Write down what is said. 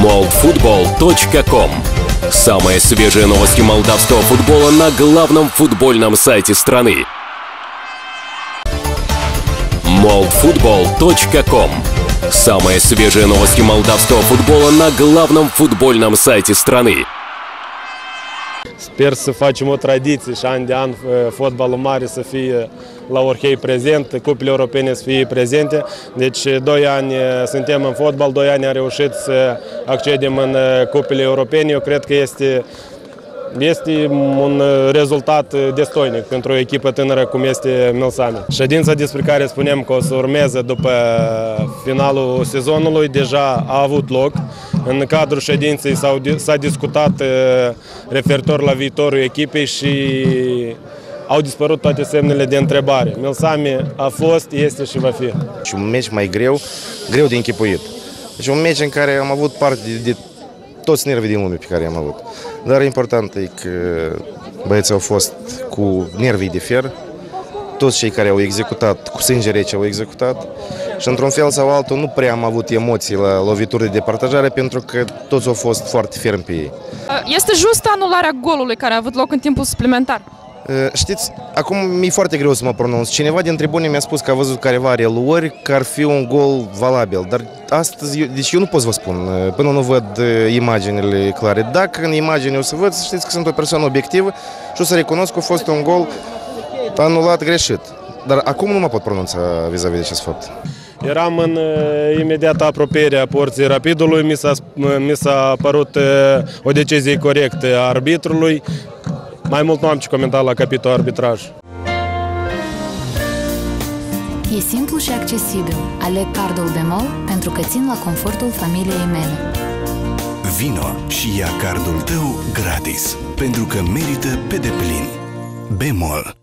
moldfootball.com. Самые свежие новости молдавского футбола на главном футбольном сайте страны. moldfootball.com. Самые свежие новости молдавского футбола на главном футбольном site страны. Sper să facem o tradiție și an de an fotbalul mare să fie la Orhei prezent, cupele europene să fie prezente. Deci 2 ani suntem în fotbal, 2 ani am reușit să accedem în cupele europene. Eu cred că este un rezultat destoinic pentru o echipă tânără cum este Milsami. Ședința despre care spunem că o să urmeze după finalul sezonului deja a avut loc. În cadrul ședinței s-a discutat referitor la viitorul echipei și au dispărut toate semnele de întrebare. Milsami a fost, este și va fi. Și un meci mai greu de închipuit. Deci un meci în care am avut parte de toți nervii din lume pe care i-am avut. Dar important e că băieții au fost cu nervii de fier, toți cei care au executat, cu sânge rece au executat și într-un fel sau altul nu prea am avut emoții la lovituri de departajare pentru că toți au fost foarte fermi pe ei. Este justă anularea golului care a avut loc în timpul suplimentar? Știți, acum mi-e foarte greu să mă pronunț. Cineva din tribune mi-a spus că a văzut careva reluări, că ar fi un gol valabil. Dar astăzi, deci eu nu pot să vă spun, până nu văd imaginile clare. Dacă în imagine o să văd, știți că sunt o persoană obiectivă și o să recunosc că a fost un gol anulat greșit. Dar acum nu mă pot pronunța vis-a-vis de acest fapt. Eram în imediată apropiere a porții Rapidului, mi s-a părut o decizie corectă a arbitrului. Mai mult nu am ce comenta la capitolul arbitraj. E simplu și accesibil. Aleg cardul Bemol pentru că țin la confortul familiei mele. Vino și ia cardul tău gratis, pentru că merită pe deplin. Bemol.